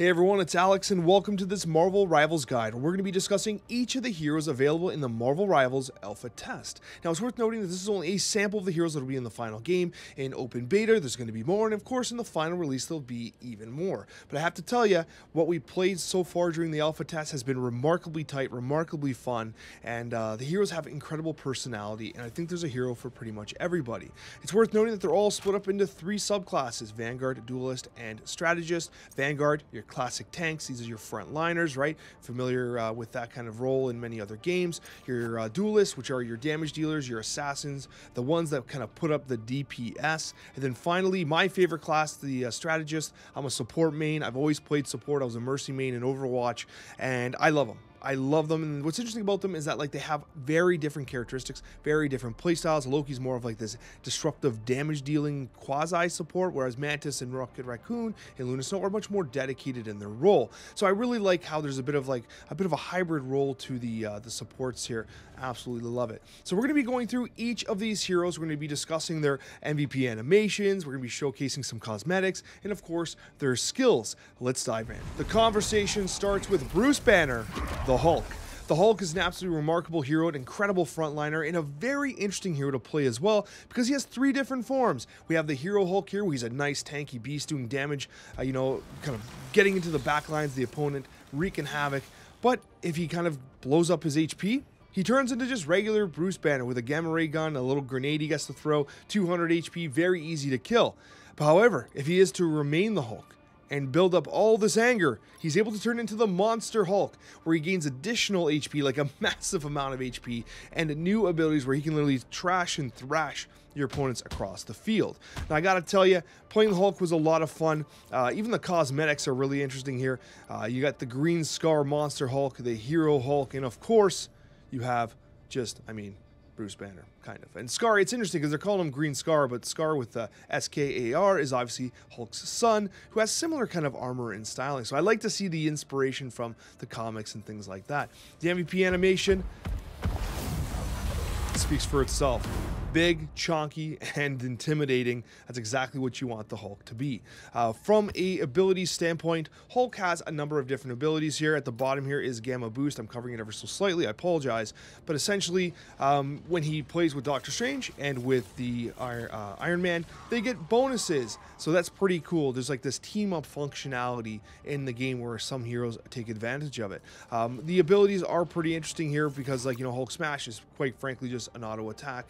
Hey everyone, it's Alex and welcome to this Marvel Rivals guide where we're going to be discussing each of the heroes available in the Marvel Rivals Alpha test. Now it's worth noting that this is only a sample of the heroes that will be in the final game. In open beta there's going to be more, and of course in the final release there'll be even more. But I have to tell you, what we played so far during the Alpha test has been remarkably tight, remarkably fun, and the heroes have incredible personality, and I think there's a hero for pretty much everybody. It's worth noting that they're all split up into three subclasses: Vanguard, Duelist, and Strategist. Vanguard, your classic tanks. These are your front liners, right? Familiar with that kind of role in many other games. Your duelists, which are your damage dealers, your assassins, the ones that kind of put up the DPS. And then finally, my favorite class, the strategist. I'm a support main. I've always played support. I was a mercy main in Overwatch, and I love them. I love them, and what's interesting about them is that like they have very different characteristics, very different playstyles. Loki's more of like this disruptive damage dealing quasi support, whereas Mantis and Raccoon and Luna Snow are much more dedicated in their role. So I really like how there's a bit of a hybrid role to the supports here. Absolutely love it. So we're going to be going through each of these heroes. We're going to be discussing their MVP animations. We're going to be showcasing some cosmetics, and of course their skills. Let's dive in. The conversation starts with Bruce Banner, the Hulk. The Hulk is an absolutely remarkable hero, an incredible frontliner, and a very interesting hero to play as well because he has three different forms. We have the Hero Hulk here, where he's a nice tanky beast doing damage, kind of getting into the back lines of the opponent, wreaking havoc. But if he kind of blows up his HP, he turns into just regular Bruce Banner with a gamma ray gun, a little grenade he gets to throw, 200 HP, very easy to kill. But however, if he is to remain the Hulk and build up all this anger, he's able to turn into the Monster Hulk, where he gains additional HP, like a massive amount of HP, and new abilities where he can literally trash and thrash your opponents across the field. Now I gotta tell you, playing the Hulk was a lot of fun. Even the cosmetics are really interesting here. You got the Green Scar Monster Hulk, the Hero Hulk, and of course, you have Bruce Banner, kind of. And Scar, it's interesting because they're calling him Green Scar, but Scar with the S-K-A-R is obviously Hulk's son, who has similar kind of armor and styling. So I like to see the inspiration from the comics and things like that. The MVP animation speaks for itself. Big, chunky, and intimidating. That's exactly what you want the Hulk to be. From a ability standpoint, Hulk has a number of different abilities here. At the bottom here is Gamma Boost. I'm covering it ever so slightly, I apologize. But essentially, when he plays with Doctor Strange and with the Iron Man, they get bonuses. So that's pretty cool. There's like this team-up functionality in the game where some heroes take advantage of it. The abilities are pretty interesting here because, Hulk Smash is quite frankly just an auto attack.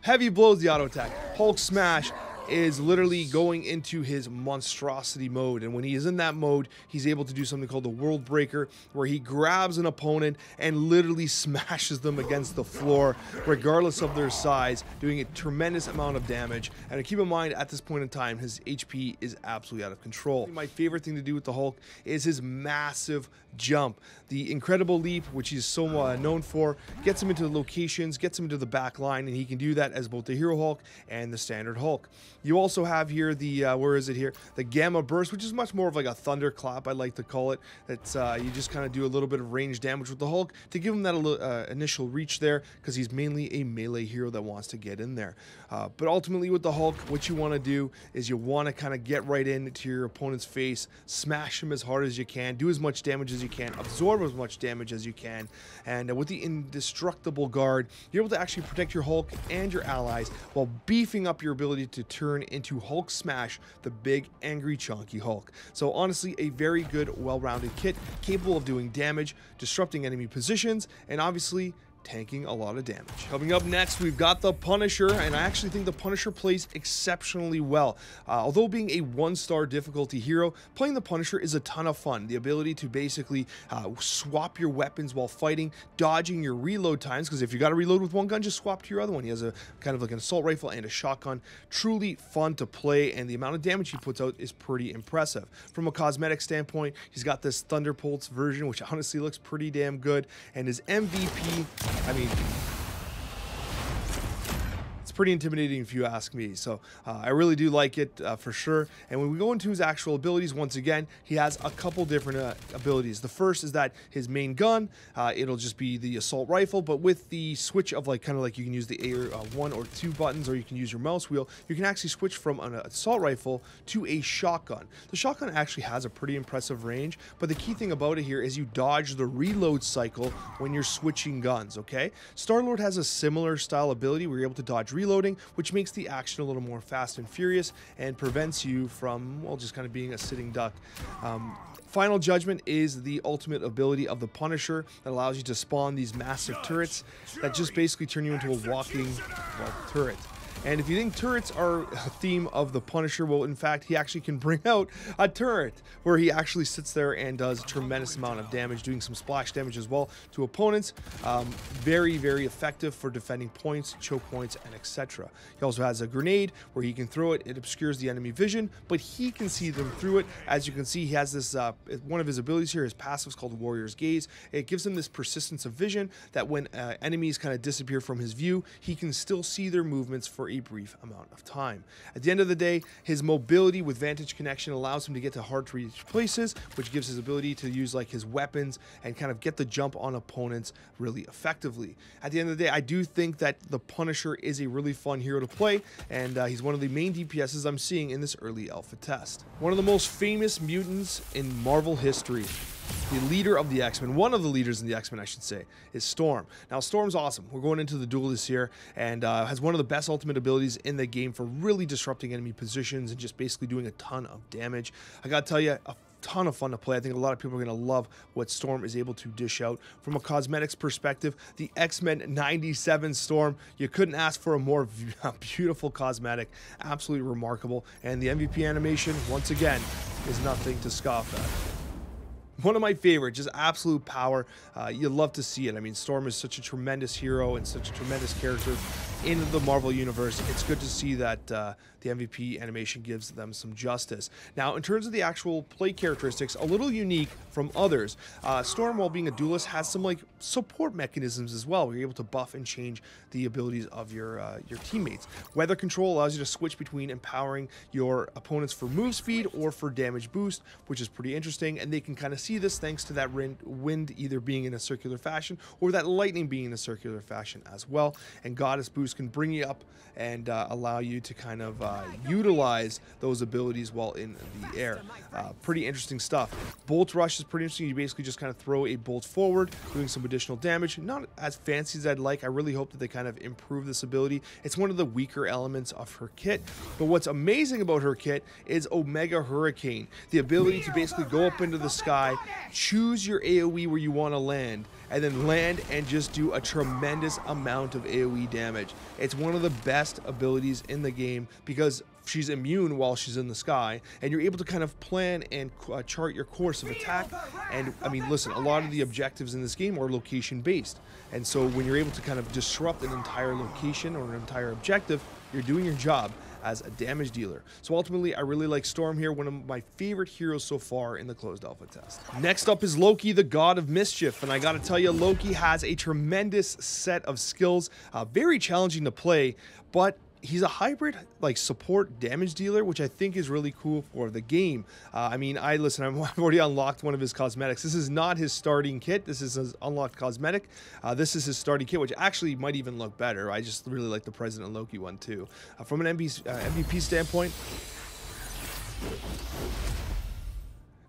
Heavy blows the auto attack. Hulk Smash is literally going into his monstrosity mode, and when he is in that mode, he's able to do something called the World Breaker, where he grabs an opponent and literally smashes them against the floor, regardless of their size, doing a tremendous amount of damage. And keep in mind, at this point in time, his HP is absolutely out of control. My favorite thing to do with the Hulk is his massive jump. The Incredible Leap, which he's so known for, gets him into locations, gets him into the back line, and he can do that as both the Hero Hulk and the standard Hulk. You also have here the, the Gamma Burst, which is much more of like a thunderclap, I like to call it. It's, you just kind of do a little bit of range damage with the Hulk to give him that initial reach there, because he's mainly a melee hero that wants to get in there. But ultimately with the Hulk, what you want to do is you want to kind of get right into your opponent's face, smash him as hard as you can, do as much damage as you can, absorb as much damage as you can, and with the Indestructible Guard, you're able to actually protect your Hulk and your allies while beefing up your ability to turn into Hulk Smash, the big, angry, chunky Hulk. So honestly, a very good, well-rounded kit, capable of doing damage, disrupting enemy positions, and obviously tanking a lot of damage. Coming up next, we've got the Punisher, and I actually think the Punisher plays exceptionally well. Although being a 1-star difficulty hero, playing the Punisher is a ton of fun. The ability to basically swap your weapons while fighting, dodging your reload times, because if you got to reload with one gun, just swap to your other one. He has a kind of like an assault rifle and a shotgun. Truly fun to play, and the amount of damage he puts out is pretty impressive. From a cosmetic standpoint, he's got this Thunderbolts version, which honestly looks pretty damn good, and his MVP, pretty intimidating if you ask me. So I really do like it for sure. And when we go into his actual abilities, once again, he has a couple different abilities. The first is that his main gun, it'll just be the assault rifle, but with the switch of like kind of like you can use the A1 or 2 buttons, or you can use your mouse wheel, you can actually switch from an assault rifle to a shotgun. The shotgun actually has a pretty impressive range, but the key thing about it here is you dodge the reload cycle when you're switching guns, okay? Star-Lord has a similar style ability where you're able to dodge reloading, which makes the action a little more fast and furious and prevents you from, well, just kind of being a sitting duck. Final Judgment is the ultimate ability of the Punisher that allows you to spawn these massive turrets that just basically turn you into a walking, well, turret. And if you think turrets are a theme of the Punisher, well, in fact, he actually can bring out a turret where he actually sits there and does a tremendous amount of damage, doing some splash damage as well to opponents. Very, very effective for defending points, choke points, and etc. He also has a grenade where he can throw it. It obscures the enemy vision, but he can see them through it. As you can see, he has this, one of his abilities here, his passive is called Warrior's Gaze. It gives him this persistence of vision that when enemies kind of disappear from his view, he can still see their movements for a brief amount of time. At the end of the day, his mobility with Vantage Connection allows him to get to hard to reach places, which gives his ability to use like his weapons and kind of get the jump on opponents really effectively. At the end of the day, I do think that the Punisher is a really fun hero to play, and he's one of the main DPSs I'm seeing in this early alpha test. One of the most famous mutants in Marvel history. The leader of the X-Men, one of the leaders in the X-Men, I should say, is Storm. Now, Storm's awesome. We're going into the duel this year, and has one of the best ultimate abilities in the game for really disrupting enemy positions and just basically doing a ton of damage. I gotta tell you, a ton of fun to play. I think a lot of people are going to love what Storm is able to dish out. From a cosmetics perspective, the X-Men 97 Storm, you couldn't ask for a more beautiful cosmetic. Absolutely remarkable. And the MVP animation, once again, is nothing to scoff at. One of my favorites, just absolute power. You love to see it. I mean, Storm is such a tremendous hero and such a tremendous character in the Marvel Universe. It's good to see that the MVP animation gives them some justice. Now, in terms of the actual play characteristics, a little unique from others. Storm, while being a duelist, has some like support mechanisms as well, where you're able to buff and change the abilities of your teammates. Weather control allows you to switch between empowering your opponents for move speed or for damage boost, which is pretty interesting, and they can kind of see this thanks to that wind either being in a circular fashion or that lightning being in a circular fashion as well. And Goddess Boost can bring you up and allow you to kind of utilize those abilities while in the air. Pretty interesting stuff. Bolt Rush is pretty interesting. You basically just kind of throw a bolt forward, doing some additional damage. Not as fancy as I'd like. I really hope that they kind of improve this ability. It's one of the weaker elements of her kit, but what's amazing about her kit is Omega Hurricane, the ability to basically go up into the sky, choose your AoE where you want to land, and then land and just do a tremendous amount of AoE damage. It's one of the best abilities in the game because she's immune while she's in the sky, and you're able to kind of plan and chart your course of attack. And I mean, listen, a lot of the objectives in this game are location based, and so when you're able to kind of disrupt an entire location or an entire objective, you're doing your job as a damage dealer. So ultimately, I really like Storm here, one of my favorite heroes so far in the closed alpha test. Next up is Loki, the God of Mischief, and I gotta tell you, Loki has a tremendous set of skills, very challenging to play, but he's a hybrid like support damage dealer, which I think is really cool for the game. I mean, I've already unlocked one of his cosmetics. This is not his starting kit. This is his unlocked cosmetic. This is his starting kit, which actually might even look better. I just really like the President Loki one too. From an MVP standpoint,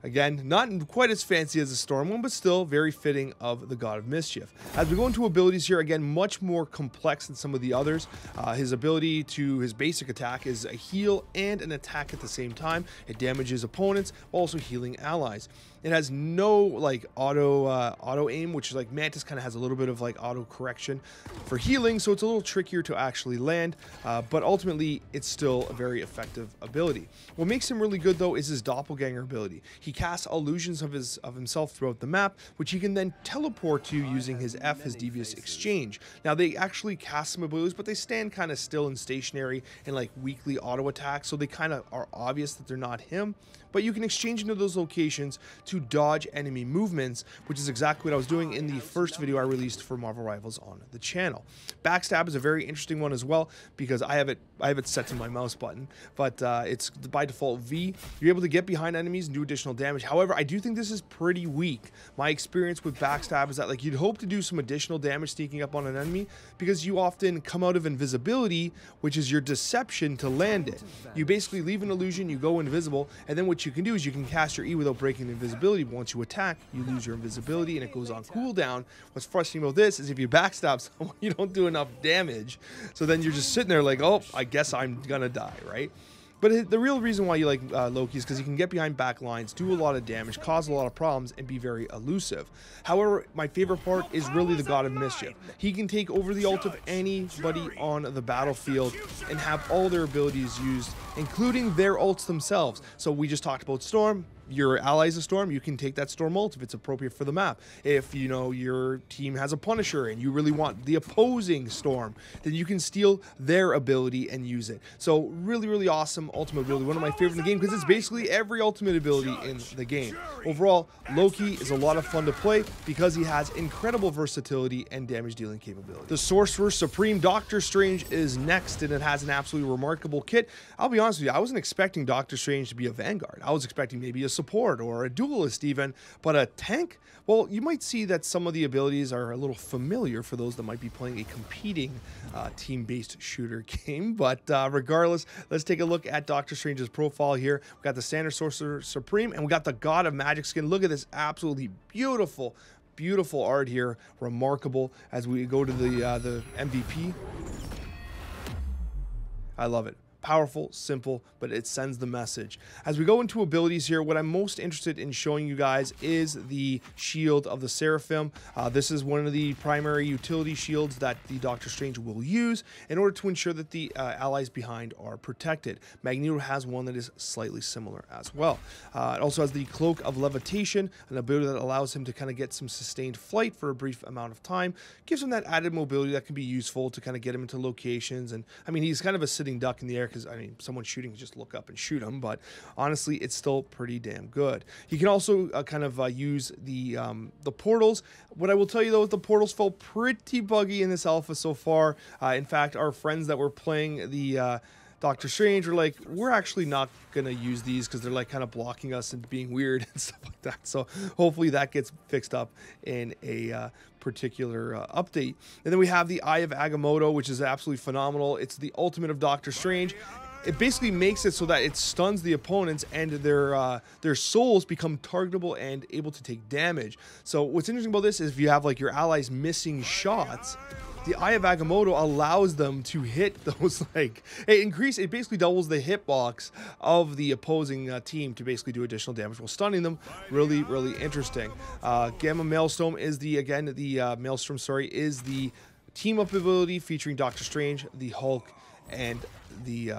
again, not quite as fancy as the Storm one, but still very fitting of the God of Mischief. As we go into abilities here, again, much more complex than some of the others. His ability to his basic attack is a heal and an attack at the same time. It damages opponents while also healing allies. It has no like auto aim, which is like Mantis kind of has a little bit of like auto correction for healing, so it's a little trickier to actually land, but ultimately it's still a very effective ability. What makes him really good though is his doppelganger ability. He casts illusions of himself throughout the map, which he can then teleport to using his F, his devious exchange. Now they actually cast some abilities, but they stand kind of still and stationary and like weakly auto attack, so they kind of are obvious that they're not him. but you can exchange into those locations to dodge enemy movements, which is exactly what I was doing in the first video I released for Marvel Rivals on the channel. Backstab is a very interesting one as well, because I have it set to my mouse button, but it's by default V. You're able to get behind enemies and do additional damage. However, I do think this is pretty weak. My experience with backstab is that like you'd hope to do some additional damage sneaking up on an enemy, because you often come out of invisibility, which is your deception, to land it. You basically leave an illusion, you go invisible, and then what you can do is you can cast your E without breaking the invisibility. But once you attack, you lose your invisibility and it goes on cooldown. What's frustrating about this is if you backstab someone, you don't do enough damage, so then you're just sitting there like, oh, I guess I'm gonna die, right? But the real reason why you like Loki is because he can get behind back lines, do a lot of damage, cause a lot of problems, and be very elusive. However, my favorite part is really the God of Mischief. He can take over the ult of anybody on the battlefield and have all their abilities used, including their ults themselves. So we just talked about Storm. Your ally's a Storm, you can take that Storm ult if it's appropriate for the map. If, you know, your team has a Punisher and you really want the opposing Storm, then you can steal their ability and use it. So really, really awesome ultimate ability. One of my favorite in the game, because it's basically every ultimate ability in the game. Overall, Loki is a lot of fun to play because he has incredible versatility and damage dealing capability. The Sorcerer Supreme Doctor Strange is next, and it has an absolutely remarkable kit. I'll be honest with you, I wasn't expecting Doctor Strange to be a Vanguard. I was expecting maybe a support or a duelist even, but a tank? Well, you might see that some of the abilities are a little familiar for those that might be playing a competing team-based shooter game, but regardless, let's take a look at Doctor Strange's profile here. We got the Standard Sorcerer Supreme, and we got the God of Magic skin. Look at this absolutely beautiful art here, remarkable. As we go to the MVP, I love it. Powerful, simple, but it sends the message. As we go into abilities here, what I'm most interested in showing you guys is the shield of the Seraphim. This is one of the primary utility shields that the Doctor Strange will use in order to ensure that the allies behind are protected. Magento has one that is slightly similar as well. It also has the Cloak of Levitation, an ability that allows him to kind of get some sustained flight for a brief amount of time. Gives him that added mobility that can be useful to kind of get him into locations. And I mean, he's kind of a sitting duck in the air, because I mean, someone shooting, just look up and shoot him, but honestly, it's still pretty damn good. He can also kind of use the portals. What I will tell you though is the portals felt pretty buggy in this alpha so far. In fact, our friends that were playing the Doctor Strange were like, we're actually not gonna use these because they're like kind of blocking us and being weird and stuff like that. So hopefully that gets fixed up in a particular update. And then we have the Eye of Agamotto, which is absolutely phenomenal. It's the ultimate of Doctor Strange. It basically makes it so that it stuns the opponents and their souls become targetable and able to take damage. So what's interesting about this is if you have like your allies missing shots, the Eye of Agamotto allows them to hit those, like, it basically doubles the hitbox of the opposing team to basically do additional damage while stunning them. Really, really interesting. Gamma Maelstrom is Maelstrom, is the team-up ability featuring Doctor Strange, the Hulk, and the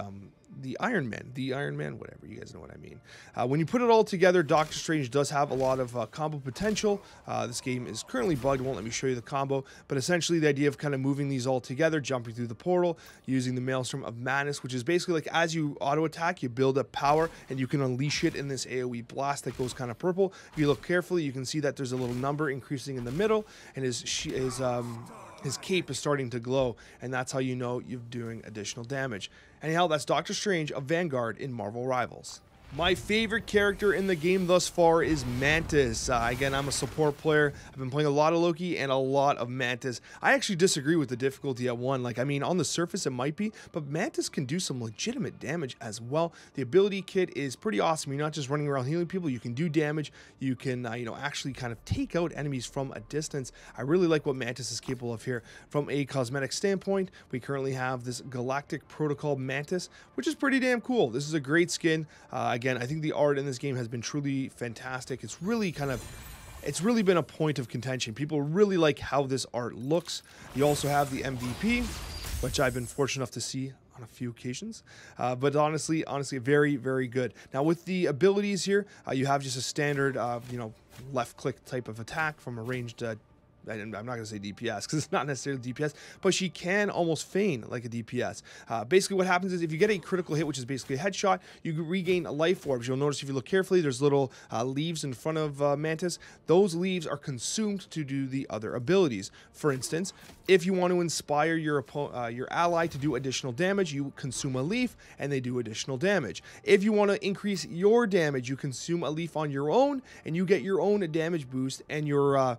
Iron Man, whatever, you guys know what I mean. When you put it all together, Doctor Strange does have a lot of combo potential. This game is currently bugged, won't let me show you the combo, but essentially the idea of kind of moving these all together, jumping through the portal, using the Maelstrom of Madness, which is basically like as you auto attack, you build up power and you can unleash it in this AoE blast that goes kind of purple. If you look carefully, you can see that there's a little number increasing in the middle, and his cape is starting to glow, and that's how you know you're doing additional damage. Anyhow, that's Doctor Strange of Vanguard in Marvel Rivals. My favorite character in the game thus far is Mantis. Again, I'm a support player. I've been playing a lot of Loki and a lot of Mantis. I actually disagree with the difficulty at 1. Like, I mean, on the surface it might be, but Mantis can do some legitimate damage as well. The ability kit is pretty awesome. You're not just running around healing people. You can do damage. You can, actually kind of take out enemies from a distance. I really like what Mantis is capable of here. From a cosmetic standpoint, we currently have this Galactic Protocol Mantis, which is pretty damn cool. This is a great skin. Again, I think the art in this game has been truly fantastic. It's really been a point of contention. People really like how this art looks. You also have the MVP, which I've been fortunate enough to see on a few occasions, but honestly, very, very good. Now with the abilities here, you have just a standard, left click type of attack from a ranged I'm not going to say DPS because it's not necessarily DPS, but she can almost feign like a DPS. Basically what happens is if you get a critical hit, which is basically a headshot, you regain life orbs. You'll notice if you look carefully, there's little leaves in front of Mantis. Those leaves are consumed to do the other abilities. For instance, if you want to inspire your ally to do additional damage, you consume a leaf and they do additional damage. If you want to increase your damage, you consume a leaf on your own and you get your own damage boost, and your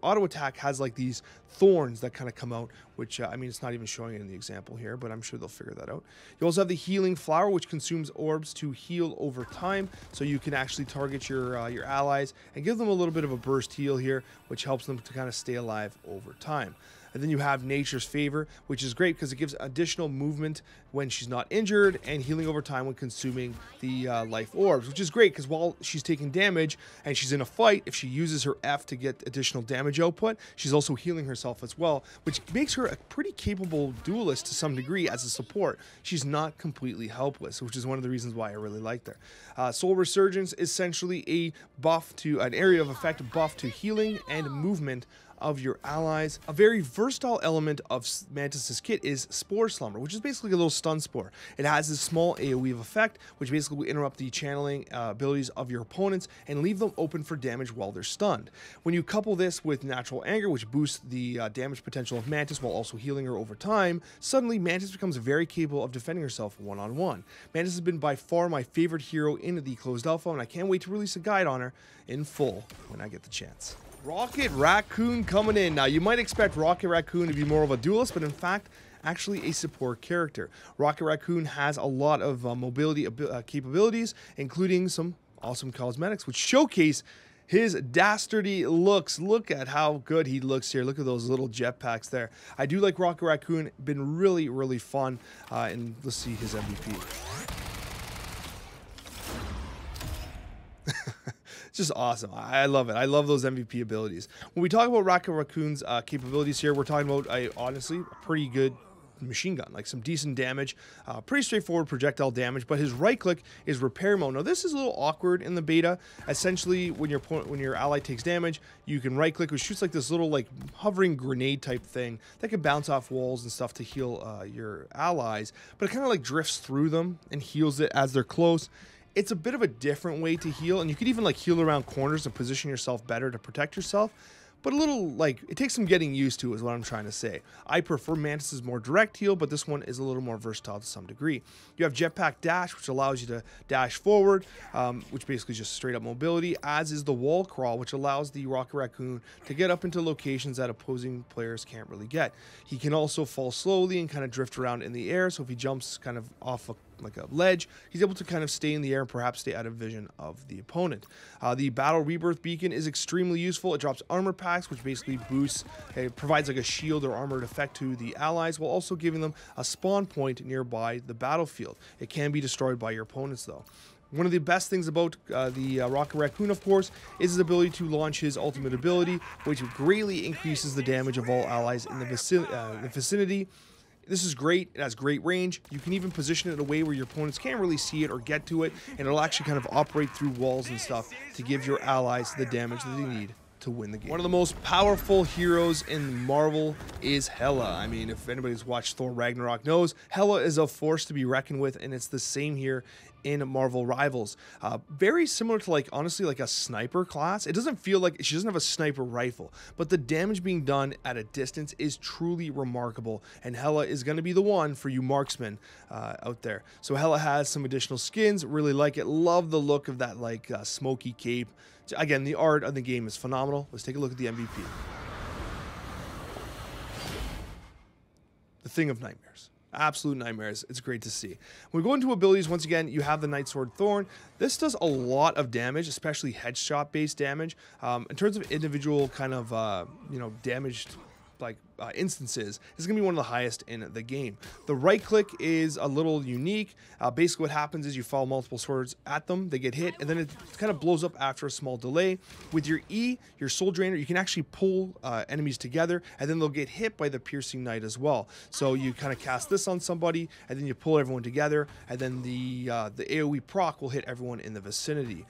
auto attack has like these thorns that kind of come out, which I mean, it's not even showing it in the example here, but I'm sure they'll figure that out. You also have the healing flower, which consumes orbs to heal over time, so you can actually target your allies and give them a little bit of a burst heal here, which helps them to kind of stay alive over time. And then you have Nature's Favor, which is great because it gives additional movement when she's not injured and healing over time when consuming the life orbs, which is great because while she's taking damage and she's in a fight, if she uses her F to get additional damage output, she's also healing herself as well, which makes her a pretty capable duelist to some degree as a support. She's not completely helpless, which is one of the reasons why I really like her. Soul Resurgence is essentially a buff to an area of effect buff to healing and movement of your allies. A very versatile element of Mantis's kit is Spore Slumber, which is basically a little stun spore. It has this small AoE of effect, which basically will interrupt the channeling abilities of your opponents and leave them open for damage while they're stunned. When you couple this with Natural Anger, which boosts the damage potential of Mantis while also healing her over time, suddenly Mantis becomes very capable of defending herself one-on-one. Mantis has been by far my favorite hero in the closed alpha, and I can't wait to release a guide on her in full when I get the chance. Rocket Raccoon coming in. Now, you might expect Rocket Raccoon to be more of a duelist, but in fact, actually a support character. Rocket Raccoon has a lot of mobility capabilities, including some awesome cosmetics, which showcase his dastardly looks. Look at how good he looks here. Look at those little jetpacks there. I do like Rocket Raccoon. Been really, really fun. And let's see his MVP. It's just awesome. I love it. I love those MVP abilities. When we talk about Rocket Raccoon's capabilities here, we're talking about, honestly, a pretty good machine gun, like some decent damage, pretty straightforward projectile damage, but his right click is repair mode. Now this is a little awkward in the beta. Essentially, when your ally takes damage, you can right click, which shoots like this little like hovering grenade type thing that can bounce off walls and stuff to heal your allies, but it kind of like drifts through them and heals it as they're close. It's a bit of a different way to heal, and you could even like heal around corners and position yourself better to protect yourself. But a little, like, it takes some getting used to is what I'm trying to say. I prefer Mantis's more direct heal, but this one is a little more versatile to some degree. You have Jetpack Dash, which allows you to dash forward, which basically is just straight up mobility, as is the Wall Crawl, which allows the Rocket Raccoon to get up into locations that opposing players can't really get. He can also fall slowly and kind of drift around in the air, so if he jumps kind of off like a ledge, he's able to kind of stay in the air and perhaps stay out of vision of the opponent. The Battle Rebirth Beacon is extremely useful. It drops armor packs, which basically boosts, it provides like a shield or armored effect to the allies, while also giving them a spawn point nearby the battlefield. It can be destroyed by your opponents though. One of the best things about the Rocket Raccoon, of course, is his ability to launch his ultimate ability, which greatly increases the damage of all allies in the vicinity. This is great. It has great range. You can even position it in a way where your opponents can't really see it or get to it, and it'll actually kind of operate through walls and stuff to give your allies the damage that they need to win the game. One of the most powerful heroes in Marvel is Hela. I mean, if anybody's watched Thor Ragnarok knows, Hela is a force to be reckoned with, and it's the same here in Marvel Rivals. Very similar to, like, honestly, like a sniper class. It doesn't feel like, she doesn't have a sniper rifle, but the damage being done at a distance is truly remarkable, and Hela is going to be the one for you marksmen out there. So Hela has some additional skins, really like it. Love the look of that, like, smoky cape. Again, the art of the game is phenomenal. Let's take a look at the MVP. The Thing of Nightmares. Absolute nightmares. It's great to see. When we go into abilities, once again, you have the Night Sword Thorn. This does a lot of damage, especially headshot based damage. In terms of individual kind of, damaged, like, instances is going to be one of the highest in the game. The right click is a little unique. Basically what happens is you fire multiple swords at them, they get hit, and then it kind of blows up after a small delay. With your E, your soul drainer, you can actually pull enemies together, and then they'll get hit by the piercing knight as well. So you kind of cast this on somebody, and then you pull everyone together, and then the AoE proc will hit everyone in the vicinity.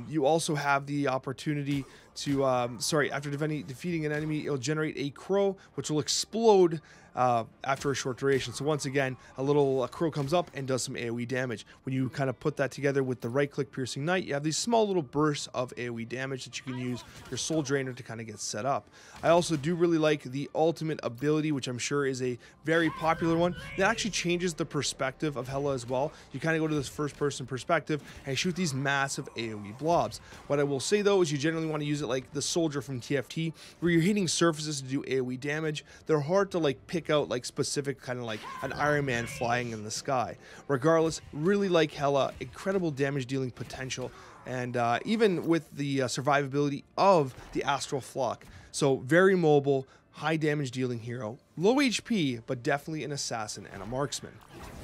You also have the opportunity to, after defeating an enemy, it'll generate a crow, which will explode after a short duration. So once again, a little crow comes up and does some AoE damage. When you kind of put that together with the right click piercing knight, you have these small little bursts of AoE damage that you can use your soul drainer to kind of get set up. I also do really like the ultimate ability, which I'm sure is a very popular one. That actually changes the perspective of Hela as well. You kind of go to this first person perspective and shoot these massive AoE blobs. What I will say though is you generally want to use it like the soldier from TFT, where you're hitting surfaces to do AoE damage. They're hard to like pick out like specific, kind of like an Iron Man flying in the sky. Regardless, really like Hela, incredible damage dealing potential, and even with the survivability of the Astral Flock. So very mobile, high damage dealing hero, low HP, but definitely an assassin and a marksman.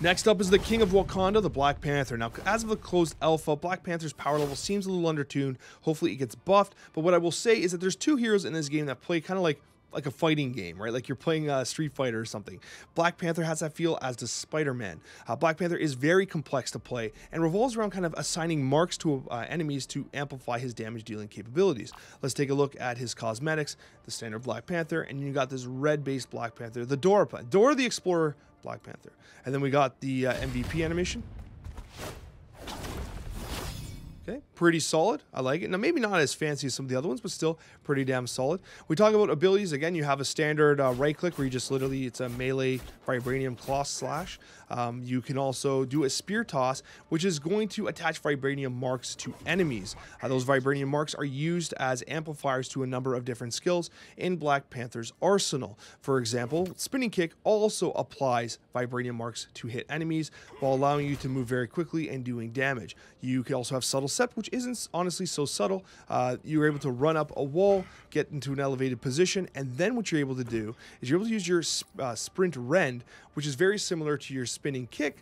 Next up is the King of Wakanda, the Black Panther. Now, as of the closed alpha, Black Panther's power level seems a little undertuned. Hopefully it gets buffed, but what I will say is that there's two heroes in this game that play kind of like a fighting game, right? Like you're playing Street Fighter or something. Black Panther has that feel, as does Spider-Man. Black Panther is very complex to play and revolves around kind of assigning marks to enemies to amplify his damage dealing capabilities. Let's take a look at his cosmetics, the standard Black Panther, and you got this red-based Black Panther, the Dora the Explorer Black Panther. And then we got the MVP animation. Okay, pretty solid. I like it. Now, maybe not as fancy as some of the other ones, but still pretty damn solid. We talk about abilities. Again, you have a standard right click where you just literally, it's a melee vibranium claw slash. You can also do a spear toss, which is going to attach vibranium marks to enemies. Those vibranium marks are used as amplifiers to a number of different skills in Black Panther's arsenal. For example, spinning kick also applies vibranium marks to hit enemies while allowing you to move very quickly and doing damage. You can also have subtle step, which isn't honestly so subtle. You're able to run up a wall, get into an elevated position, and then what you're able to do is you're able to use your sprint rend, which is very similar to your spinning kick,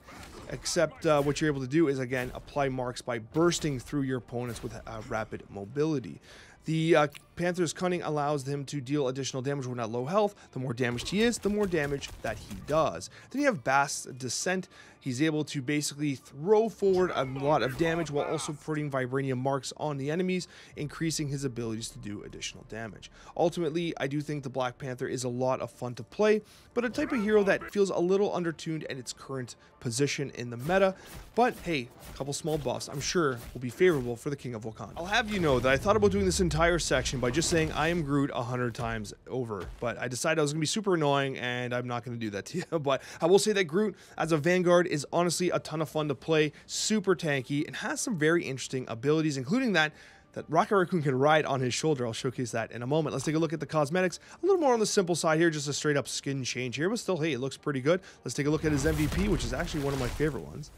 except what you're able to do is, again, apply marks by bursting through your opponents with rapid mobility. The Panther's Cunning allows him to deal additional damage when at low health. The more damaged he is, the more damage that he does. Then you have Bast's Descent. He's able to basically throw forward a lot of damage while also putting vibranium marks on the enemies, increasing his abilities to do additional damage. Ultimately, I do think the Black Panther is a lot of fun to play, but a type of hero that feels a little undertuned at its current position in the meta. But hey, a couple small buffs I'm sure will be favorable for the King of Wakanda. I'll have you know that I thought about doing this entire section by just saying I am Groot 100 times over, but I decided I was going to be super annoying and I'm not going to do that to you. But I will say that Groot as a Vanguard is honestly a ton of fun to play, super tanky, and has some very interesting abilities, including that Rocket Raccoon can ride on his shoulder. I'll showcase that in a moment. Let's take a look at the cosmetics. A little more on the simple side here, just a straight up skin change here, but still, hey, it looks pretty good. Let's take a look at his MVP, which is actually one of my favorite ones.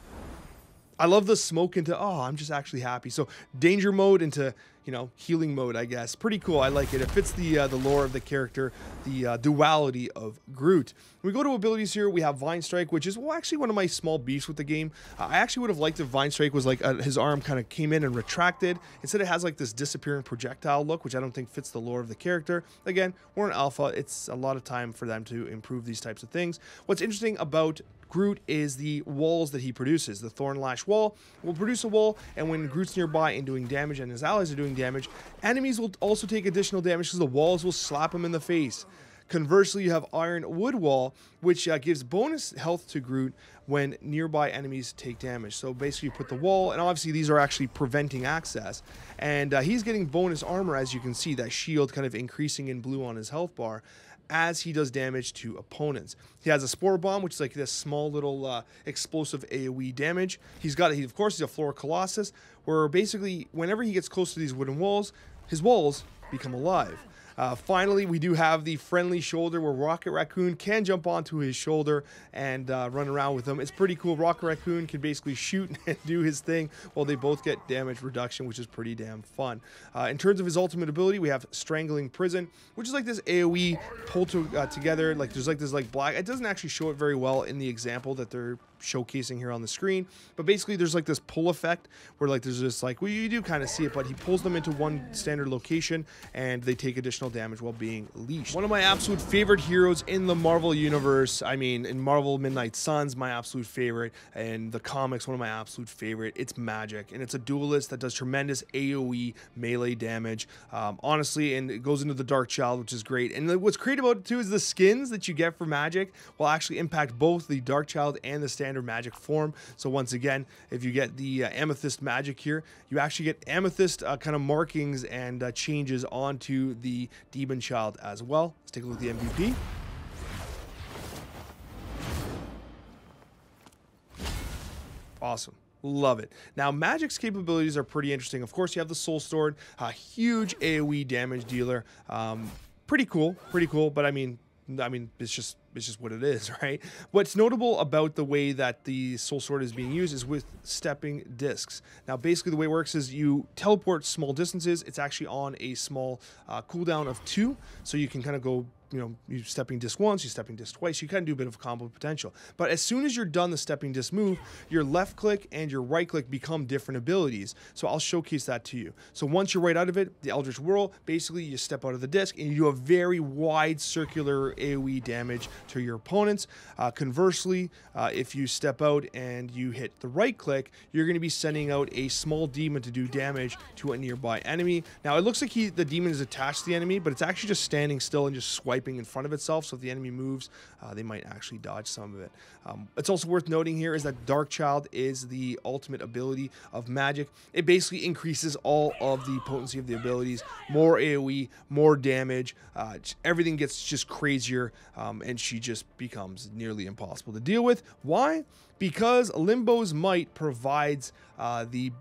I love the smoke into, oh, I'm just actually happy. So danger mode into, you know, healing mode, I guess. Pretty cool. I like it. It fits the lore of the character, the duality of Groot. When we go to abilities here, we have Vine Strike, which is, well, actually one of my small beefs with the game. I actually would have liked if Vine Strike was like his arm kind of came in and retracted. Instead, it has like this disappearing projectile look, which I don't think fits the lore of the character. Again, we're in alpha. It's a lot of time for them to improve these types of things. What's interesting about Groot is the walls that he produces. The Thorn Lash wall will produce a wall, and when Groot's nearby and doing damage and his allies are doing damage, enemies will also take additional damage because the walls will slap him in the face. Conversely, you have Iron Wood Wall, which gives bonus health to Groot when nearby enemies take damage. So basically you put the wall, and obviously these are actually preventing access, and he's getting bonus armor, as you can see, that shield kind of increasing in blue on his health bar as he does damage to opponents. He has a Spore Bomb, which is like this small little explosive AoE damage. Of course, he's a Floor Colossus, where basically whenever he gets close to these wooden walls, his walls become alive. Finally, we do have the friendly shoulder where Rocket Raccoon can jump onto his shoulder and run around with him. It's pretty cool. Rocket Raccoon can basically shoot and do his thing while they both get damage reduction, which is pretty damn fun. In terms of his ultimate ability, we have Strangling Prison, which is like this AoE pull together. Like there's like this like black. It doesn't actually show it very well in the example that they're showcasing here on the screen, but basically there's like this pull effect where like there's this like, well, you do kind of see it, but he pulls them into one standard location and they take additional damage while being leashed. One of my absolute favorite heroes in the Marvel universe, I mean in Marvel Midnight Suns, my absolute favorite, and the comics, one of my absolute favorite, it's Magik, and it's a duelist that does tremendous AoE melee damage, honestly, and it goes into the Dark Child, which is great. And what's great about it too is the skins that you get for Magik will actually impact both the Dark Child and the standard Magik form. So once again, if you get the amethyst Magik here, you actually get amethyst kind of markings and changes onto the demon child as well. Let's take a look at the MVP. Awesome. Love it. Now, Magik's capabilities are pretty interesting. Of course, you have the Soul Sword, a huge AoE damage dealer. Pretty cool, but I mean, it's just what it is, right? What's notable about the way that the Soul Sword is being used is with stepping discs. Now, basically the way it works is you teleport small distances. It's actually on a small cooldown of 2, so you can kind of go, you know, you stepping disc once, you stepping disc twice, you kind of do a bit of combo potential. But as soon as you're done the stepping disc move, your left click and your right click become different abilities. So I'll showcase that to you. So once you're right out of it, the Eldritch Whirl, basically you step out of the disc and you do a very wide circular AoE damage to your opponents. Conversely, if you step out and you hit the right click, you're going to be sending out a small demon to do damage to a nearby enemy. Now it looks like the demon is attached to the enemy, but it's actually just standing still and just swiping in front of itself, so if the enemy moves, they might actually dodge some of it. It's also worth noting here is that Dark Child is the ultimate ability of Magik. It basically increases all of the potency of the abilities, more AoE, more damage, everything gets just crazier, and she just becomes nearly impossible to deal with. Why? Because Limbo's Might provides the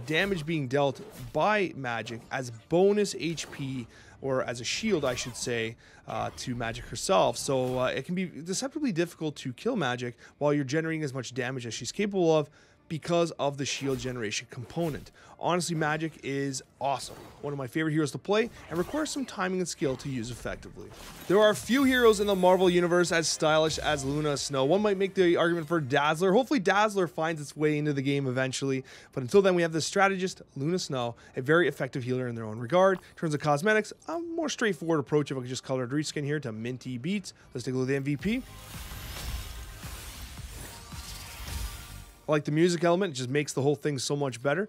damage being dealt by Magik as bonus HP, or as a shield, I should say, to Magik herself. So it can be deceptively difficult to kill Magik while you're generating as much damage as she's capable of, because of the shield generation component. Honestly, Magik is awesome. One of my favorite heroes to play, and requires some timing and skill to use effectively. There are few heroes in the Marvel universe as stylish as Luna Snow. One might make the argument for Dazzler. Hopefully Dazzler finds its way into the game eventually, but until then we have the strategist, Luna Snow, a very effective healer in their own regard. In terms of cosmetics, a more straightforward approach if I could just color and reskin here to minty beats. Let's take a look at the MVP. I like the music element, it just makes the whole thing so much better.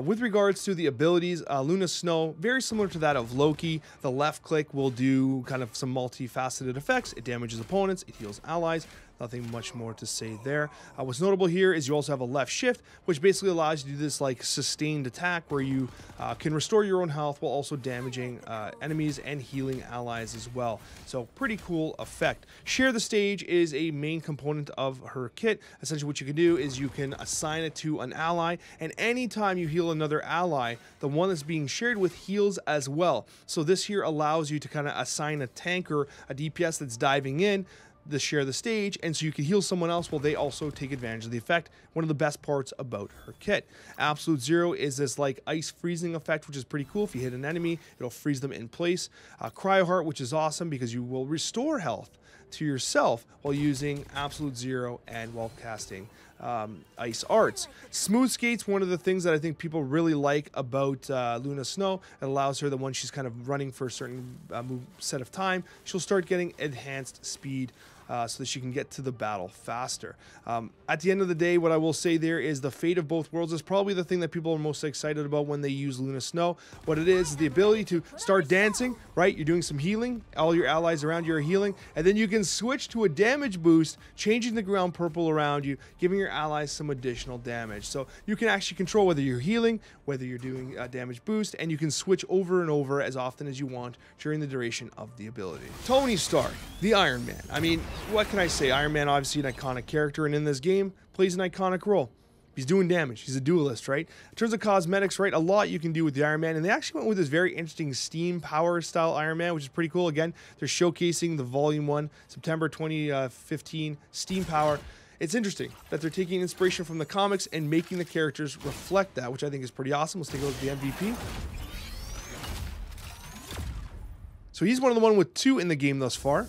With regards to the abilities, Luna Snow, very similar to that of Loki. The left click will do kind of some multifaceted effects. It damages opponents, it heals allies. Nothing much more to say there. What's notable here is you also have a left shift, which basically allows you to do this like sustained attack where you can restore your own health while also damaging enemies and healing allies as well. So pretty cool effect. Share the Stage is a main component of her kit. Essentially what you can do is you can assign it to an ally, and anytime you heal another ally, the one that's being shared with heals as well. So this here allows you to kind of assign a tanker, a DPS that's diving in, the Share the Stage, and so you can heal someone else while they also take advantage of the effect. One of the best parts about her kit. Absolute Zero is this like ice freezing effect, which is pretty cool. If you hit an enemy, it'll freeze them in place. Cryo Heart, which is awesome because you will restore health to yourself while using Absolute Zero and while casting ice arts. Smooth Skate's one of the things that I think people really like about Luna Snow. It allows her that when she's kind of running for a certain set of time, she'll start getting enhanced speed so that she can get to the battle faster. At the end of the day, what I will say there is the Fate of Both Worlds is probably the thing that people are most excited about when they use Luna Snow. What it is the ability to start dancing, right? You're doing some healing, all your allies around you are healing, and then you can switch to a damage boost, changing the ground purple around you, giving your allies some additional damage. So you can actually control whether you're healing, whether you're doing a damage boost, and you can switch over and over as often as you want during the duration of the ability. Tony Stark, the Iron Man. I mean, what can I say? Iron Man, obviously an iconic character, and in this game, plays an iconic role. He's doing damage. He's a duelist, right? In terms of cosmetics, right, a lot you can do with the Iron Man, and they actually went with this very interesting steam power style Iron Man, which is pretty cool. Again, they're showcasing the Volume 1, September 2015 steam power. It's interesting that they're taking inspiration from the comics and making the characters reflect that, which I think is pretty awesome. Let's take a look at the MVP. So he's one of the one with 2 in the game thus far.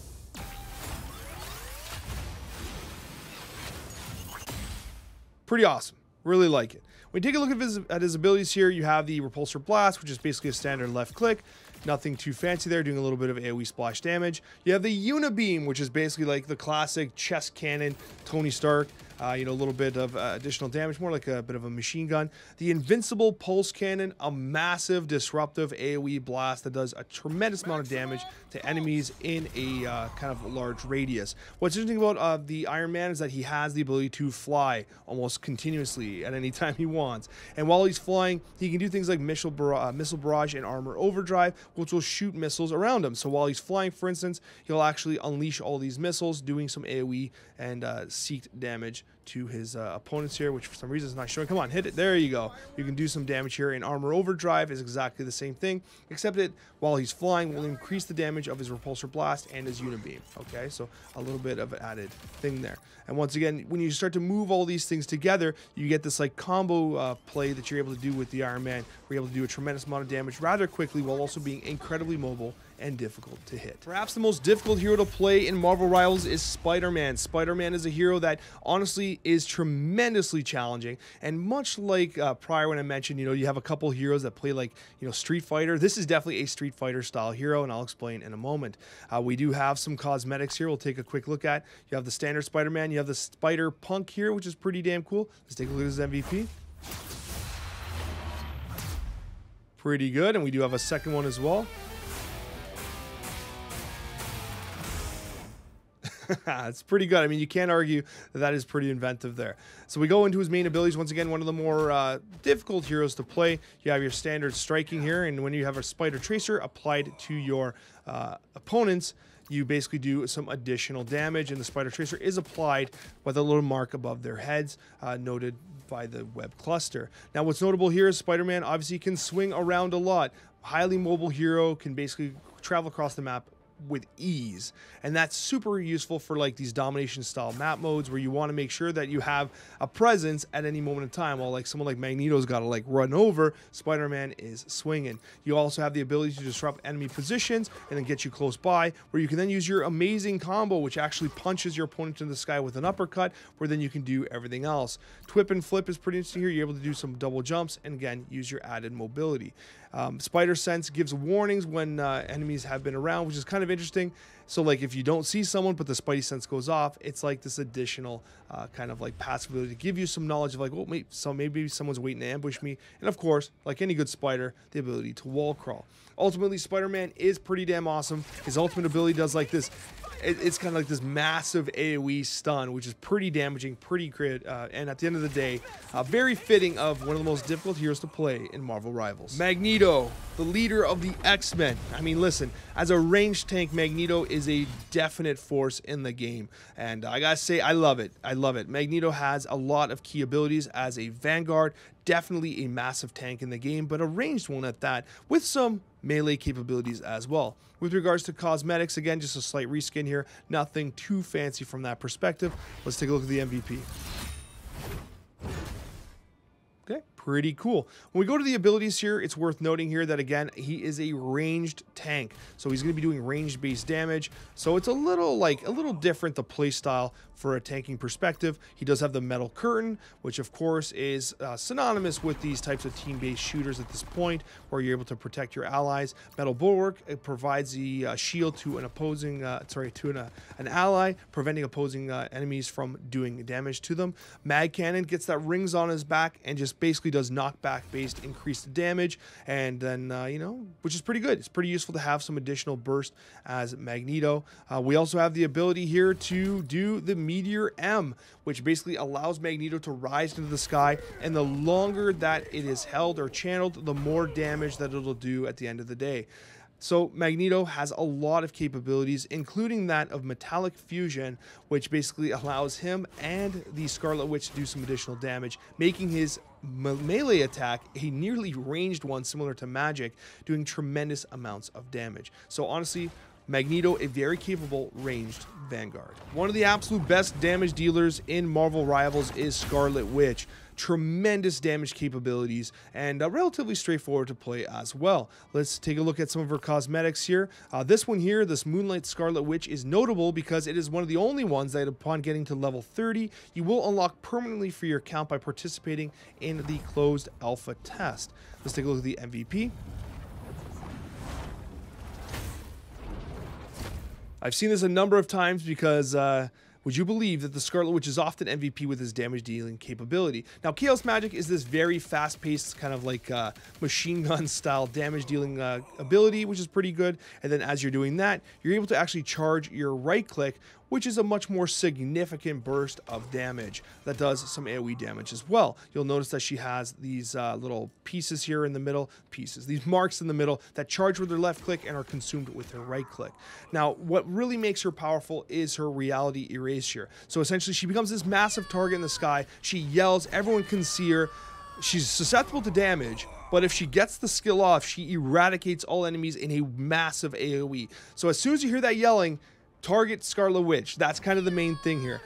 Pretty awesome. Really like it. When you take a look at his abilities here, you have the Repulsor Blast, which is basically a standard left click. Nothing too fancy there, doing a little bit of AoE splash damage. You have the Unibeam, which is basically like the classic chest cannon, Tony Stark. You know, a little bit of additional damage, more like a bit of a machine gun. The Invincible Pulse Cannon, a massive disruptive AoE blast that does a tremendous amount of damage to enemies in a kind of large radius. What's interesting about the Iron Man is that he has the ability to fly almost continuously at any time he wants. And while he's flying, he can do things like Missile Barrage and Armor Overdrive, which will shoot missiles around him. So while he's flying, for instance, he'll actually unleash all these missiles, doing some AoE and seeked damage to his opponents here, which for some reason is not showing. Come on, hit it. There you go. You can do some damage here. And Armor Overdrive is exactly the same thing, except it, while he's flying, will increase the damage of his Repulsor Blast and his Unibeam. Okay, so a little bit of an added thing there. And once again, when you start to move all these things together, you get this like combo play that you're able to do with the Iron Man. We're able to do a tremendous amount of damage rather quickly while also being incredibly mobile and difficult to hit. Perhaps the most difficult hero to play in Marvel Rivals is Spider-Man. Spider-Man is a hero that honestly is tremendously challenging, and much like prior when I mentioned, you know, you have a couple heroes that play like, you know, Street Fighter. This is definitely a Street Fighter style hero, and I'll explain in a moment. We do have some cosmetics here we'll take a quick look at. You have the standard Spider-Man, you have the Spider-Punk here, which is pretty damn cool. Let's take a look at his MVP. Pretty good, and we do have a second one as well. It's pretty good. I mean, you can't argue that that is pretty inventive there. So we go into his main abilities. Once again, one of the more difficult heroes to play. You have your standard striking here, and when you have a Spider Tracer applied to your opponents, you basically do some additional damage, and the Spider Tracer is applied with a little mark above their heads, noted by the web cluster. Now, what's notable here is Spider-Man obviously can swing around a lot. Highly mobile hero, can basically travel across the map with ease, and that's super useful for like these domination style map modes where you want to make sure that you have a presence at any moment in time. While like someone like Magneto's got to like run over, Spider-Man is swinging. You also have the ability to disrupt enemy positions and then get you close by, where you can then use your amazing combo, which actually punches your opponent in the sky with an uppercut, where then you can do everything else. Twip and flip is pretty interesting here. You're able to do some double jumps and again use your added mobility. Spider Sense gives warnings when enemies have been around, which is kind of interesting. So like if you don't see someone but the Spidey Sense goes off, it's like this additional kind of like passive ability to give you some knowledge of like, oh, maybe someone's waiting to ambush me. And of course, like any good spider, the ability to wall crawl. Ultimately, Spider-Man is pretty damn awesome. His ultimate ability does like this. It's kind of like this massive AoE stun, which is pretty damaging, pretty great, and at the end of the day, very fitting of one of the most difficult heroes to play in Marvel Rivals. Magneto, the leader of the X-Men. I mean, listen, as a ranged tank, Magneto is a definite force in the game, and I gotta say, I love it. I love it. Magneto has a lot of key abilities as a Vanguard, definitely a massive tank in the game, but a ranged one at that, with some melee capabilities as well. With regards to cosmetics, again, just a slight reskin here, nothing too fancy from that perspective. Let's take a look at the MVP. Okay, pretty cool. When we go to the abilities here, it's worth noting here that, again, he is a ranged tank. So he's going to be doing ranged-based damage. So it's a little different, the play style for a tanking perspective. He does have the Metal Curtain, which, of course, is synonymous with these types of team-based shooters at this point, where you're able to protect your allies. Metal Bulwark, it provides the shield to an opposing, an ally, preventing opposing enemies from doing damage to them. Mag Cannon gets that rings on his back and just basically does knockback-based increased damage, and then, you know, which is pretty good. It's pretty useful to have some additional burst as Magneto. We also have the ability here to do the Meteor M, which basically allows Magneto to rise into the sky, and the longer that it is held or channeled, the more damage that it'll do at the end of the day. So Magneto has a lot of capabilities, including that of metallic fusion, which basically allows him and the Scarlet Witch to do some additional damage, making his melee attack a nearly ranged one similar to Magik, doing tremendous amounts of damage. So honestly, Magneto, a very capable ranged Vanguard. One of the absolute best damage dealers in Marvel Rivals is Scarlet Witch. Tremendous damage capabilities and relatively straightforward to play as well. Let's take a look at some of her cosmetics here. This one here, this Moonlight Scarlet Witch, is notable because it is one of the only ones that upon getting to level 30, you will unlock permanently for your account by participating in the closed alpha test. Let's take a look at the MVP. I've seen this a number of times because would you believe that the Scarlet Witch is often MVP with his damage dealing capability? Now, Chaos Magic is this very fast-paced kind of like machine gun style damage dealing ability, which is pretty good. And then as you're doing that, you're able to actually charge your right click, which is a much more significant burst of damage that does some AoE damage as well. You'll notice that she has these little pieces here in the middle, these marks in the middle that charge with her left click and are consumed with her right click. Now, what really makes her powerful is her reality erasure. So essentially, she becomes this massive target in the sky. She yells, everyone can see her. She's susceptible to damage, but if she gets the skill off, she eradicates all enemies in a massive AoE. So as soon as you hear that yelling, target Scarlet Witch. That's kind of the main thing here.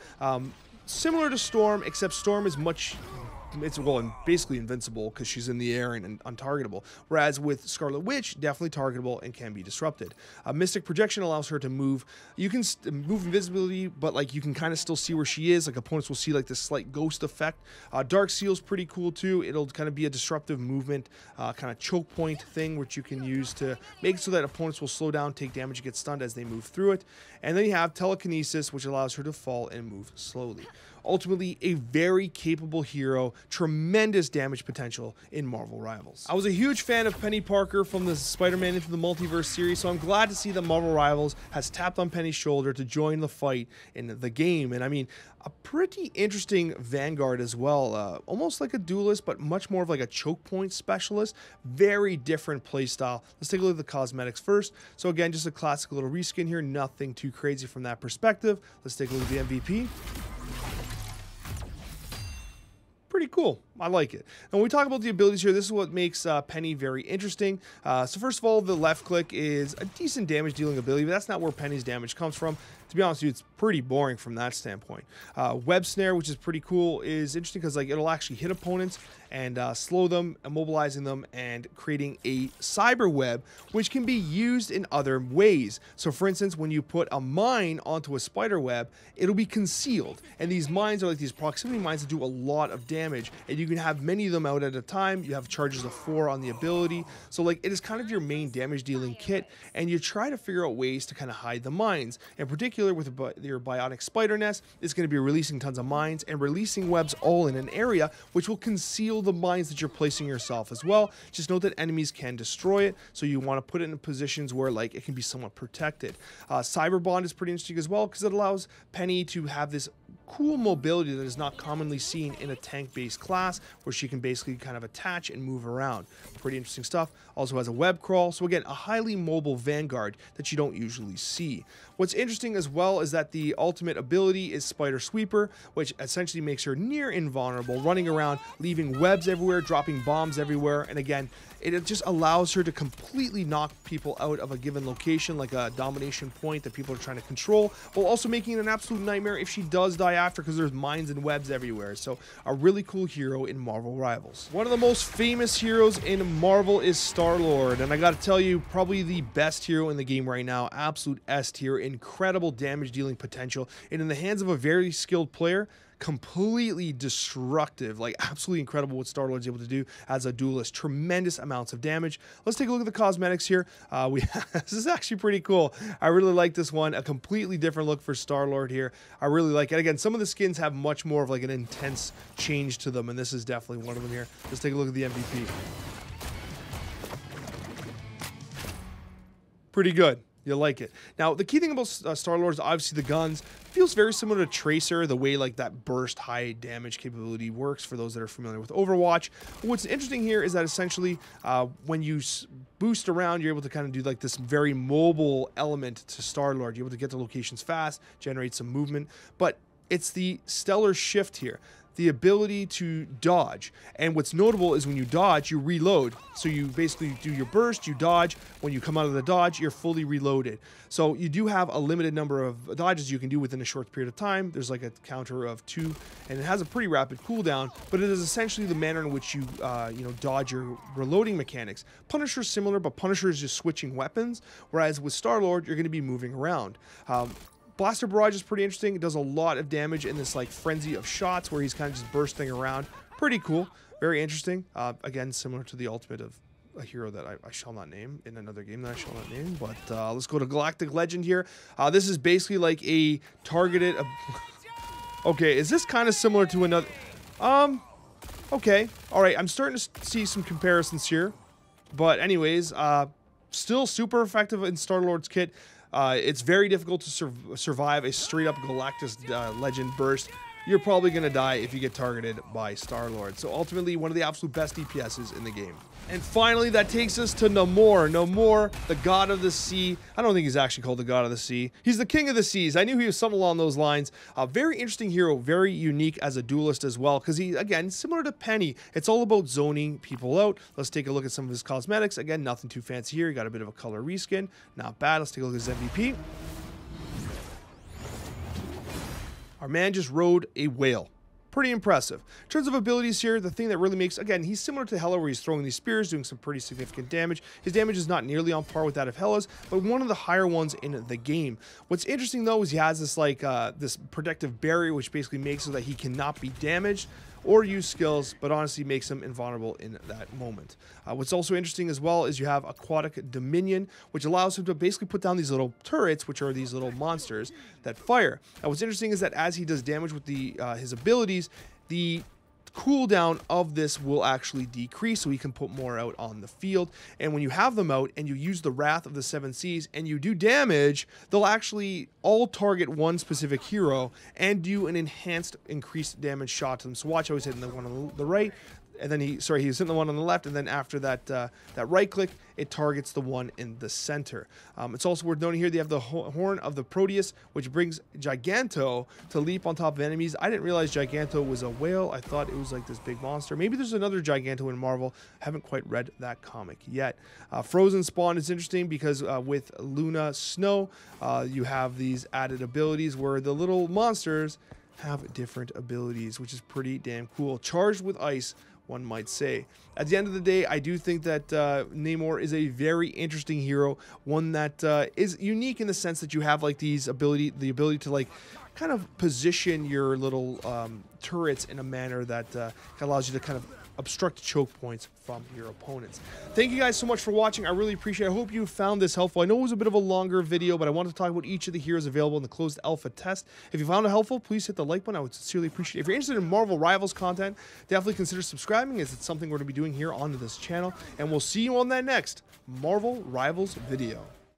Similar to Storm, except Storm is basically invincible because she's in the air and untargetable. Whereas with Scarlet Witch, definitely targetable and can be disrupted. Mystic Projection allows her to move. You can move invisibility, but like you can kind of still see where she is. Like opponents will see like this slight ghost effect. Dark Seal's pretty cool too. It'll kind of be a disruptive movement, kind of choke point thing, which you can use to make it so that opponents will slow down, take damage, and get stunned as they move through it. And then you have Telekinesis, which allows her to fall and move slowly. Ultimately, a very capable hero, tremendous damage potential in Marvel Rivals. I was a huge fan of Peni Parker from the Spider-Man Into the Multiverse series, so I'm glad to see that Marvel Rivals has tapped on Penny's shoulder to join the fight in the game. And I mean, a pretty interesting Vanguard as well. Almost like a duelist, but much more of like a choke point specialist. Very different playstyle. Let's take a look at the cosmetics first. So again, just a classic little reskin here. Nothing too crazy from that perspective. Let's take a look at the MVP. Pretty cool. I like it. And when we talk about the abilities here, this is what makes Peni very interesting. So first of all, the left click is a decent damage dealing ability, but that's not where Peni's damage comes from. To be honest with you, it's pretty boring from that standpoint. Web Snare, which is pretty cool, is interesting because like it'll actually hit opponents and slow them, immobilizing them, and creating a cyber web, which can be used in other ways. So for instance, when you put a mine onto a spider web, it'll be concealed. And these mines are like these proximity mines that do a lot of damage. And you can have many of them out at a time. You have charges of 4 on the ability. So like it is kind of your main damage dealing kit. And you try to figure out ways to kind of hide the mines. In particular, with your Bionic Spider Nest, it's going to be releasing tons of mines and releasing webs all in an area, which will conceal the mines that you're placing yourself as well. Just note that enemies can destroy it, so you want to put it in positions where like it can be somewhat protected. Cyber Bond is pretty interesting as well because it allows Peni to have this cool mobility that is not commonly seen in a tank-based class, where she can basically kind of attach and move around. Pretty interesting stuff. Also has a web crawl, so again, a highly mobile Vanguard that you don't usually see. What's interesting as well is that the ultimate ability is Spider Sweeper, which essentially makes her near invulnerable, running around, leaving webs everywhere, dropping bombs everywhere, and again, it just allows her to completely knock people out of a given location, like a domination point that people are trying to control, while also making it an absolute nightmare if she does die after, because there's mines and webs everywhere. So a really cool hero in Marvel Rivals. One of the most famous heroes in Marvel is Star-Lord, and I gotta tell you, probably the best hero in the game right now. Absolute S tier, incredible damage dealing potential, and in the hands of a very skilled player, completely destructive. Like absolutely incredible what Star-Lord's able to do as a duelist. Tremendous amounts of damage. Let's take a look at the cosmetics here. This is actually pretty cool. I really like this one. A completely different look for Star-Lord here. I really like it. Again, some of the skins have much more of like an intense change to them, and this is definitely one of them here. Let's take a look at the MVP. Pretty good. You like it. Now, the key thing about Star-Lord is obviously the guns. Feels very similar to Tracer, the way like that burst high damage capability works for those that are familiar with Overwatch. What's interesting here is that essentially when you boost around, you're able to kind of do like this very mobile element to Star-Lord. You're able to get to locations fast, generate some movement, but it's the stellar shift here. The ability to dodge. And what's notable is when you dodge, you reload. So you basically do your burst, you dodge. When you come out of the dodge, you're fully reloaded. So you do have a limited number of dodges you can do within a short period of time. There's like a counter of 2, and it has a pretty rapid cooldown, but it is essentially the manner in which you, dodge your reloading mechanics. Punisher's similar, but Punisher is just switching weapons, whereas with Star-Lord, you're going to be moving around. Blaster Barrage is pretty interesting. It does a lot of damage in this like frenzy of shots where he's kind of just bursting around. Pretty cool. Very interesting. Again, similar to the ultimate of a hero that I shall not name in another game that I shall not name. But let's go to Galactic Legend here. This is basically like a targeted... okay, is this kind of similar to another... okay. All right, I'm starting to see some comparisons here. But anyways, still super effective in Star-Lord's kit. It's very difficult to survive a straight-up Galactic Legend burst. You're probably going to die if you get targeted by Star-Lord. So ultimately, one of the absolute best DPSs in the game. And finally, that takes us to Namor. Namor, the god of the sea. I don't think he's actually called the god of the sea. He's the king of the seas. I knew he was something along those lines. A very interesting hero, very unique as a duelist as well, because he, again, similar to Peni, it's all about zoning people out. Let's take a look at some of his cosmetics. Again, nothing too fancy here. He got a bit of a color reskin. Not bad. Let's take a look at his MVP. Our man just rode a whale. Pretty impressive. In terms of abilities here, the thing that really makes, again, he's similar to Hela where he's throwing these spears, doing some pretty significant damage. His damage is not nearly on par with that of Hela's, but one of the higher ones in the game. What's interesting though is he has this like, this protective barrier which basically makes so that he cannot be damaged or use skills, but honestly makes him invulnerable in that moment. What's also interesting as well is you have Aquatic Dominion, which allows him to basically put down these little turrets, which are these little monsters that fire. Now, what's interesting is that as he does damage with the his abilities, the cooldown of this will actually decrease, so he can put more out on the field. And when you have them out and you use the Wrath of the Seven Seas and you do damage, they'll actually all target one specific hero and do an enhanced increased damage shot to them. So watch how he's hitting the one on the right, and then he's hitting the one on the left, and then after that that right click, it targets the one in the center. It's also worth noting here they have the Horn of the Proteus, which brings Magento to leap on top of enemies. I didn't realize Magento was a whale. I thought it was like this big monster. Maybe there's another Magento in Marvel. Haven't quite read that comic yet. Frozen Spawn is interesting because with Luna Snow, you have these added abilities where the little monsters have different abilities, which is pretty damn cool. Charged with ice, one might say. At the end of the day, I do think that Namor is a very interesting hero, one that is unique in the sense that you have like the ability to like kind of position your little turrets in a manner that allows you to kind of obstruct choke points from your opponents. Thank you guys so much for watching. I really appreciate it. I hope you found this helpful. I know it was a bit of a longer video, but I wanted to talk about each of the heroes available in the closed alpha test. If you found it helpful, please hit the like button. I would sincerely appreciate it. If you're interested in Marvel Rivals content, definitely consider subscribing, as it's something we're going to be doing here on this channel. And we'll see you on that next Marvel Rivals video.